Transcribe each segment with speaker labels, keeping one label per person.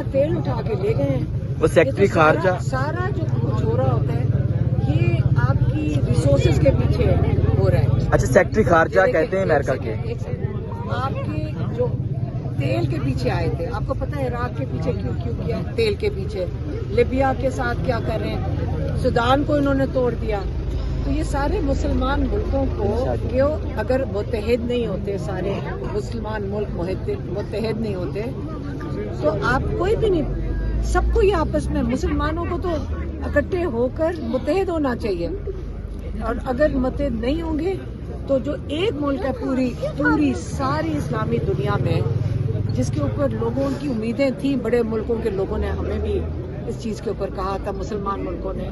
Speaker 1: کا تیل اٹھا کے لے گئے ہیں.
Speaker 2: وہ سیکٹری خارجہ
Speaker 1: سارا جو کچھ ہو رہا ہوتا ہے یہ آپ کی ریسورسز کے پیچھے ہو رہا ہے.
Speaker 2: اچھا سیکٹری خارجہ کہتے ہیں امریکہ کے.
Speaker 1: آپ کے جو تیل کے پیچھے آئے تھے, آپ کو پتہ ہے عراق کے پیچھے کیوں کیا, تیل کے پیچھے, لیبیا کے ساتھ کیا کر رہے ہیں, سودان کو انہوں نے توڑ دیا. تو یہ سارے مسلمان ملکوں کو اگر متحد نہیں ہوتے, سارے مسلمان ملک متحد نہیں ہوتے تو آپ کوئی بھی نہیں, سب کو یہ آپس میں مسلمانوں کو تو اکٹھے ہو کر متحد ہونا چاہیے. اور اگر متحد نہیں ہوں گے تو جو ایک ملک ہے پوری ساری اسلامی دنیا میں جس کے اوپر لوگوں کی امیدیں تھیں, بڑے ملکوں کے لوگوں نے ہمیں بھی اس چیز کے اوپر کہا تھا, مسلمان ملکوں نے,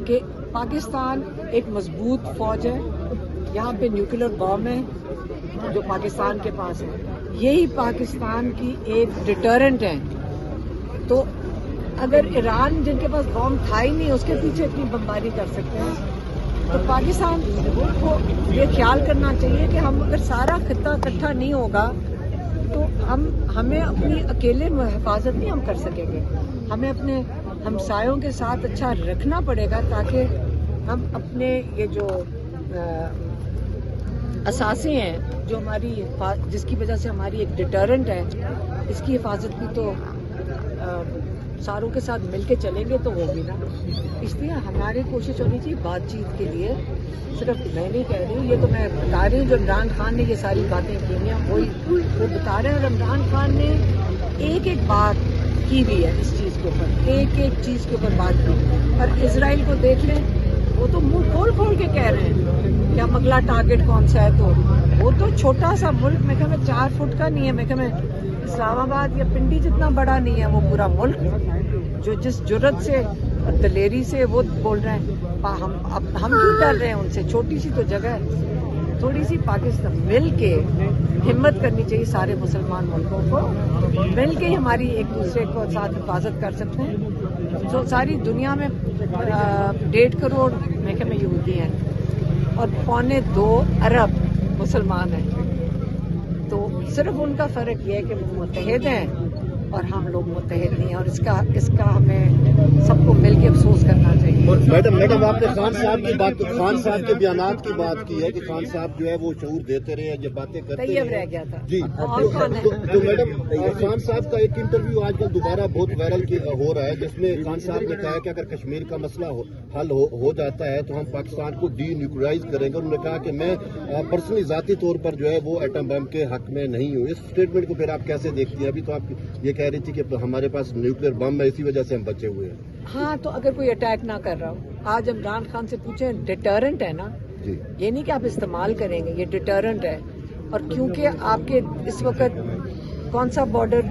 Speaker 1: کہ پاکستان ایک مضبوط فوج ہے, یہاں پہ نیوکلیر بام ہے جو پاکستان کے پاس ہے, یہی پاکستان کی ایک ڈیٹرنٹ ہے. تو اگر ایران جن کے پاس بام تھا ہی نہیں اس کے پیچھے اتنی بمباری کر سکتے ہیں, تو پاکستان کو یہ خیال کرنا چاہیے کہ ہم اگر سارا خطہ اکٹھا نہیں ہوگا تو ہمیں اپنی اکیلے حفاظت نہیں ہم کر سکیں گے. ہمیں اپنے ہمسایوں کے ساتھ اچھا رکھنا پڑے گا تاکہ ہم اپنے یہ جو اثاثے ہیں جو ہماری جس کی وجہ سے ہماری ایک ڈیٹرنٹ ہے, اس کی حفاظت بھی تو ساروں کے ساتھ مل کے چلیں گے تو ہوگی نا. اس لیے ہماری کوشش ہونی چاہیے بات چیت کے لیے. صرف میں نہیں کہہ رہی ہوں, یہ تو میں بتا رہی ہوں جو عمران خان نے یہ ساری باتیں کی ہیں وہی وہ بتا رہے ہیں. اور عمران خان نے ایک بات کی بھی ہے اس چیز کے اوپر, ایک چیز کے اوپر بات کی. اور اسرائیل کو دیکھ لیں, وہ تو منہ کھول کے کہہ رہے ہیں کہ ہم اگلا ٹارگٹ کون سا ہے. تو وہ تو چھوٹا سا ملک, میں کہ میں 4 فٹ کا نہیں ہے, میں کہ میں اسلام آباد یا پنڈی جتنا بڑا نہیں ہے وہ پورا ملک, جو جس جرت سے اور دلیری سے وہ بول رہے ہیں. ہم کیوں ڈر رہے ہیں ان سے, چھوٹی سی تو جگہ ہے. تھوڑی سی پاکستان مل کے ہمت کرنی چاہیے سارے مسلمان ملکوں کو, مل کے ہماری ایک دوسرے کو ساتھ حفاظت کر سکتے ہیں. جو ساری دنیا میں 1.5 کروڑ میں کہ میں یہودی ہیں اور 2.25 ارب مسلمان ہیں. تو صرف ان کا فرق یہ ہے کہ وہ متحد ہیں اور ہم لوگ متحد نہیں ہیں, اور اس کا ہمیں سب کو مل کے افسوس کرنا چاہیے.
Speaker 3: اور میڈم آپ نے خان صاحب کے بیانات کی بات کی ہے کہ خان صاحب جو ہے وہ شعور دیتے رہے, جب باتیں کرتے
Speaker 1: طیب رہ گیا تھا
Speaker 3: جی. تو میڈم خان صاحب کا ایک انٹرویو آج کل دوبارہ بہت وائرل ہو رہا ہے جس میں خان صاحب نے کہا کہ اگر کشمیر کا مسئلہ حل ہو جاتا ہے تو ہم پاکستان کو ڈی نیوکلرائز کریں گے. انہوں نے کہا کہ میں پرسنلی ذاتی طور پر جو ہے وہ ایٹم بم کے حق میں نہیں ہوں. اس اسٹیٹمنٹ کو پھر آپ کیسے دیکھتی ہیں؟ ابھی تو آپ یہ کہہ رہی تھی کہ ہمارے پاس نیوکلیر بم ہے, اسی وجہ سے ہم بچے ہوئے ہیں.
Speaker 1: ہاں, تو اگر کوئی اٹیک نہ کر رہا ہو, آج عمران خان سے پوچھیں, ڈیٹرنٹ ہے نا
Speaker 3: جی,
Speaker 1: یہ نہیں کہ آپ استعمال کریں گے, یہ ڈیٹرنٹ ہے. اور کیونکہ آپ کے اس وقت کون سا بارڈر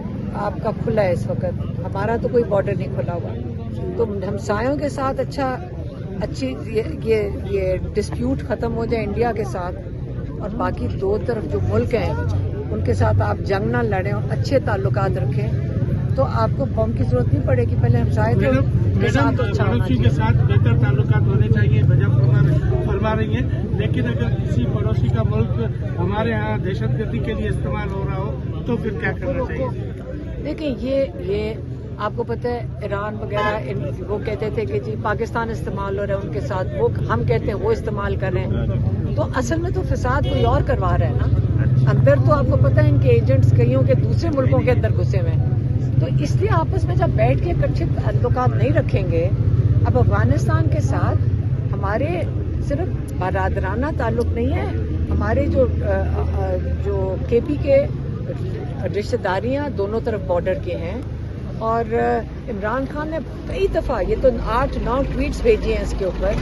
Speaker 1: آپ کا کھلا ہے اس وقت, ہمارا تو کوئی بارڈر نہیں کھلا ہوا. تو ہمسایوں کے ساتھ اچھی یہ ڈسپیوٹ ختم ہو جائے انڈیا کے ساتھ, اور باقی 2 طرف جو ملک ہیں ان کے ساتھ آپ جنگ نہ لڑیں اور اچھے تعلقات رکھیں, تو آپ کو بم کی ضرورت نہیں پڑے گی. پہلے ہمسائے کے ساتھ
Speaker 4: پڑوسی کے ساتھ بہتر تعلقات ہونے چاہیے, وجہ فرما رہی ہیں. لیکن اگر کسی پڑوسی کا ملک ہمارے ہاں دہشت گردی کے لیے استعمال ہو رہا ہو تو پھر کیا کرنا چاہیے؟
Speaker 1: دیکھیں, یہ آپ کو پتہ ہے ایران وغیرہ وہ کہتے تھے کہ جی پاکستان استعمال ہو رہا ہے ان کے ساتھ, وہ ہم کہتے ہیں وہ استعمال کر رہے ہیں. تو اصل میں تو فساد کوئی اور کروا رہا ہے نا اندر. تو آپ کو پتہ ہے ان کے ایجنٹس کئیوں کے دوسرے ملکوں کے اندر گھسے ہوئے ہیں. تو اس لیے آپس میں جب بیٹھ کے اچھے تعلقات نہیں رکھیں گے, اب افغانستان کے ساتھ ہمارے صرف برادرانہ تعلق نہیں ہے, ہمارے جو کے پی کے رشتہ داریاں دونوں طرف بارڈر کے ہیں. اور عمران خان نے کئی دفعہ, یہ تو 8-9 ٹویٹس بھیجے ہیں اس کے اوپر.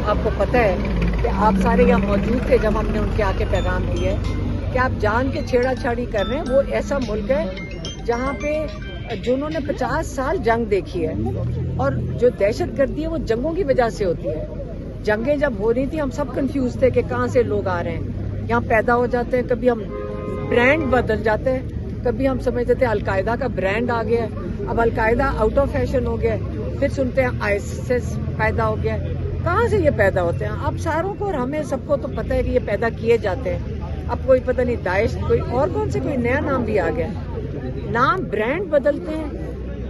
Speaker 1: آپ کو پتہ ہے کہ آپ سارے یہاں موجود تھے جب ہم نے ان کے آ کے پیغام دیے کہ آپ جان کے چھیڑا چھاڑی کر رہے ہیں. وہ ایسا ملک ہے جہاں پہ جنہوں نے 50 سال جنگ دیکھی ہے, اور جو دہشت گردی ہے وہ جنگوں کی وجہ سے ہوتی ہے. جنگیں جب ہو رہی تھی ہم سب کنفیوز تھے کہ کہاں سے لوگ آ رہے ہیں, یہاں پیدا ہو جاتے ہیں. کبھی ہم برانڈ بدل جاتے ہیں, کبھی ہم سمجھتے تھے القاعدہ کا برانڈ آ گیا ہے, اب القاعدہ آؤٹ آف فیشن ہو گیا ہے. پھر سنتے ہیں ISIS پیدا ہو گیا ہے. کہاں سے یہ پیدا ہوتے ہیں؟ آپ ساروں کو اور ہمیں سب کو تو پتہ ہے کہ یہ پیدا کیے جاتے ہیں. اب کوئی پتہ نہیں داعش, کوئی اور کون سے کوئی نیا نام بھی آ گیا, نام برانڈ بدلتے ہیں.